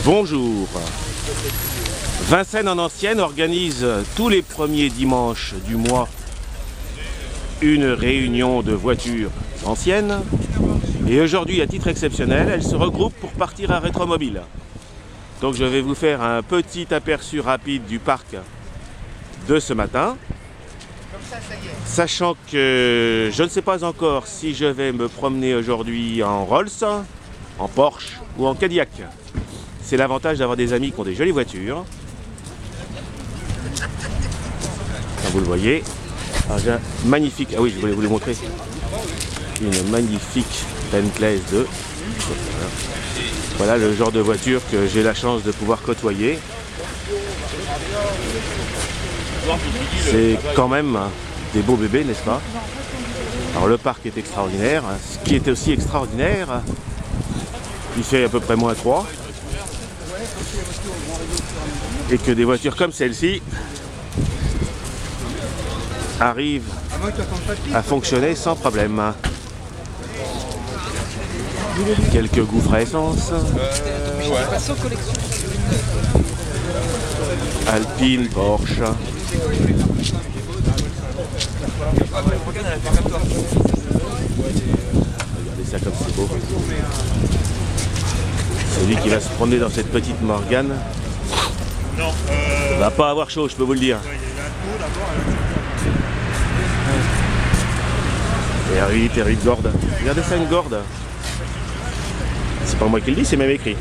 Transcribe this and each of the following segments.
Bonjour. Vincennes en Ancienne organise tous les premiers dimanches du mois une réunion de voitures anciennes. Et aujourd'hui, à titre exceptionnel, elles se regroupent pour partir à Rétromobile. Donc je vais vous faire un petit aperçu rapide du parc de ce matin. Sachant que je ne sais pas encore si je vais me promener aujourd'hui en Rolls, en Porsche ou en Cadillac. C'est l'avantage d'avoir des amis qui ont des jolies voitures. Comme vous le voyez, j'ai un magnifique, ah oui, je voulais vous les montrer, une magnifique Bentley S2. Voilà le genre de voiture que j'ai la chance de pouvoir côtoyer. C'est quand même des beaux bébés, n'est-ce pas? Alors le parc est extraordinaire. Ce qui est aussi extraordinaire, il fait à peu près -3. Et que des voitures comme celle-ci arrivent à fonctionner sans problème. Quelques gouffres à essence. Alpine, Porsche. Regardez ça comme c'est beau. Celui qui va se promener dans cette petite Morgane va pas avoir chaud, je peux vous le dire. R8 Gorde. Regardez ça, une Gorde. C'est pas moi qui le dis, c'est même écrit.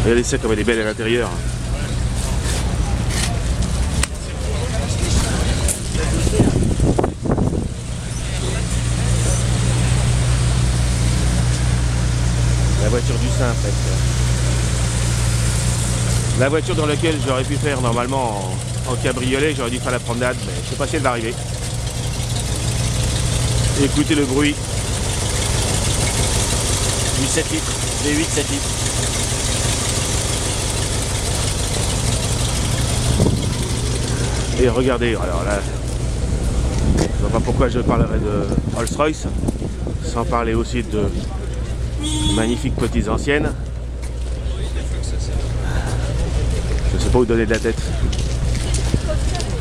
Regardez ça comme elle est belle à l'intérieur. La voiture du sein presque. La voiture dans laquelle j'aurais pu faire normalement en cabriolet, j'aurais dû faire la promenade, mais je sais pas si elle va arriver. Écoutez le bruit du 7 litres, des 8-7 litres. Et regardez, alors là, je ne vois pas pourquoi je parlerai de Rolls-Royce, sans parler aussi de magnifiques petites anciennes. Je ne sais pas où donner de la tête.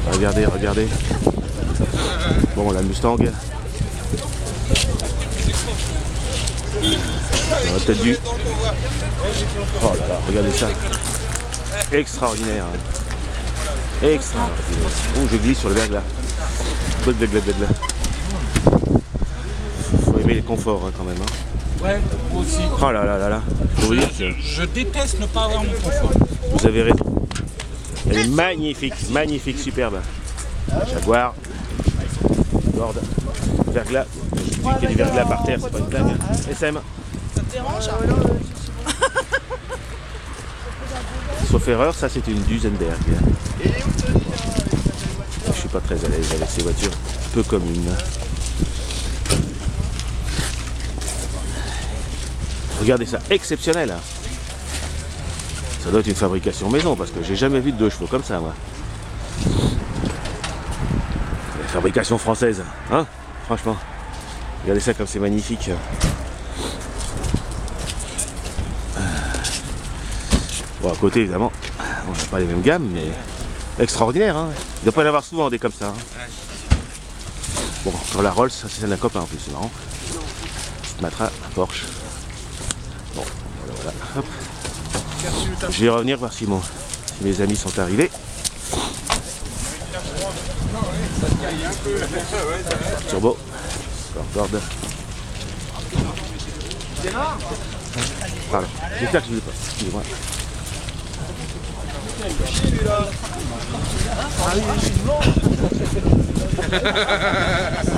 Regardez, regardez. Bon, la Mustang. J'aurais peut-être dû. Oh là là, regardez ça. Extraordinaire. Extraordinaire. Oh, je glisse sur le verglas. Faut aimer les conforts hein, quand même. Hein. Ouais, moi aussi. Oh là là là là. Faut vous dire que je déteste ne pas avoir mon confort. vous avez raison. Elle est magnifique, magnifique, superbe. Jaguar, Gorde, verglas. Il y a du verglas par terre, c'est pas une blague. Hein. SM. Ça te dérange? Sauf erreur, ça c'est une Duesenberg. Je suis pas très à l'aise avec ces voitures peu communes. Regardez ça, exceptionnel. Hein. Ça doit être une fabrication maison parce que j'ai jamais vu de 2 chevaux comme ça moi. La fabrication française, hein, franchement. Regardez ça comme c'est magnifique. Bon, à côté évidemment, on n'a pas les mêmes gammes, mais extraordinaire. Hein. Il ne doit pas y en avoir souvent des comme ça. Hein. Bon, sur la Rolls, ça c'est celle d'un copain en plus, c'est marrant. Petite Matra, Porsche. Bon, voilà. Hop. Je vais revenir voir si mes amis sont arrivés. Turbo. Gorde. Pardon. J'espère que je ne l'ai pas. Excusez-moi.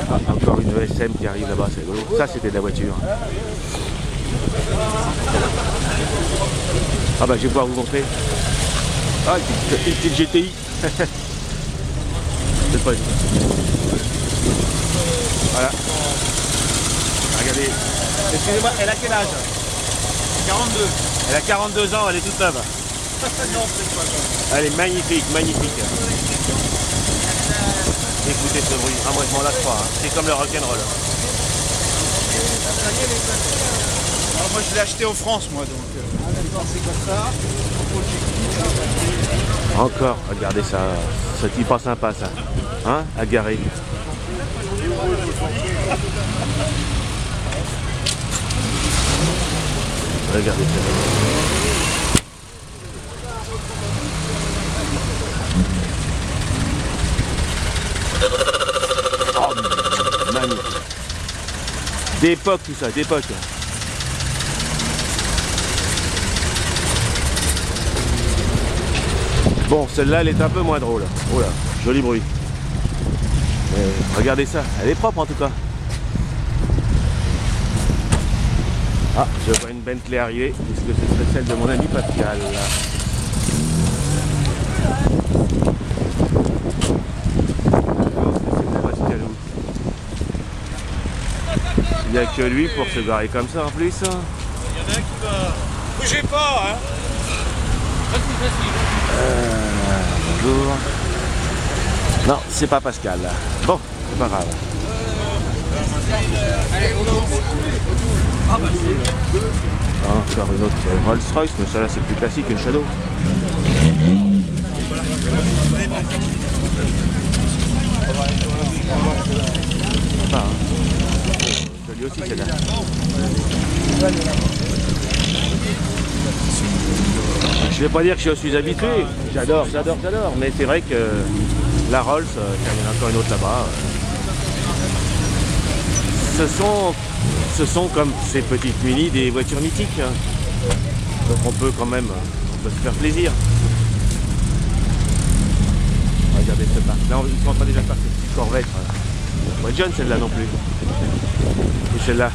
Ah, encore une ESM qui arrive là-bas, c'est rigolo. Ça c'était de la voiture. Ah bah je vais pouvoir vous montrer. Ah une petite GTI. C'est pas une. Voilà. Regardez. Excusez-moi, elle a quel âge? 42. Elle a 42 ans, elle est toute neuve. Non, c'est pas ça. Elle est magnifique, magnifique. Écoutez ce bruit. Ah moi je m'en lasse pas. Hein. C'est comme le rock'n'roll. Alors moi je l'ai acheté en France moi donc. Encore, regardez ça. C'est pas sympa ça. Hein, à garer. Regardez ça. Oh, magnifique. D'époque tout ça, d'époque. Bon, celle-là, elle est un peu moins drôle. Oh là, joli bruit. Regardez ça, elle est propre en tout cas. Ah, je vois une Bentley arriver. Est-ce que ce serait celle de mon ami Pascal? Il n'y a que lui pour se garer comme ça en plus. Il y en a un qui va... Bougez pas, hein. Bonjour. Non, c'est pas Pascal. Bon, c'est pas grave. Encore une autre Rolls Royce, mais celle-là c'est plus classique qu'une Shadow. Ah, jolie aussi celle-là. Je vais pas dire que je suis habitué, j'adore, mais c'est vrai que la Rolls, il y en a encore une autre là-bas. Ce sont comme ces petites Mini des voitures mythiques. Donc on peut quand même se faire plaisir. Regardez ce parc. Là, ils sont en train déjà de passer. Corvette. C'est pas jeune celle-là non plus. Et celle-là.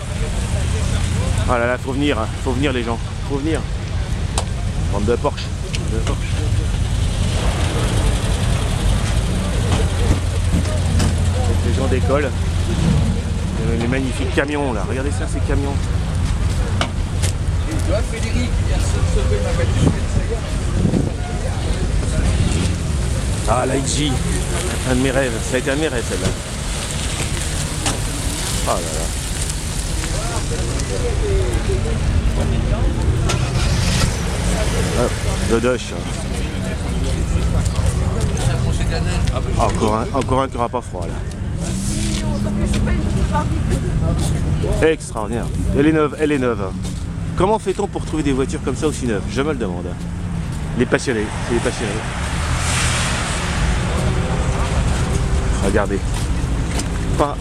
Oh là là, faut venir les gens. Faut venir. Bande de Porsche. Les gens d'école. Les magnifiques camions là, regardez ça ces camions. Ah la XJ, un de mes rêves, ça a été un de mes rêves celle-là. Oh là là. Dodoche. Encore un qui n'aura pas froid là. Extraordinaire. Elle est neuve. Comment fait-on pour trouver des voitures comme ça aussi neuves? Je me le demande. Les passionnés, c'est les passionnés. Regardez. Pas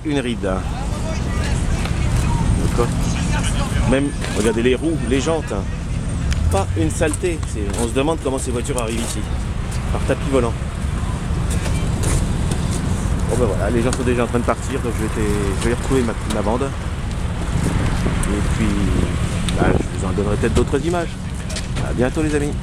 une ride. D'accord. Même, regardez les roues, les jantes. Pas une saleté. On se demande comment ces voitures arrivent ici. Par tapis volant. Bon ben voilà, les gens sont déjà en train de partir, donc je vais retrouver ma bande. Et puis, je vous en donnerai peut-être d'autres images. À bientôt les amis.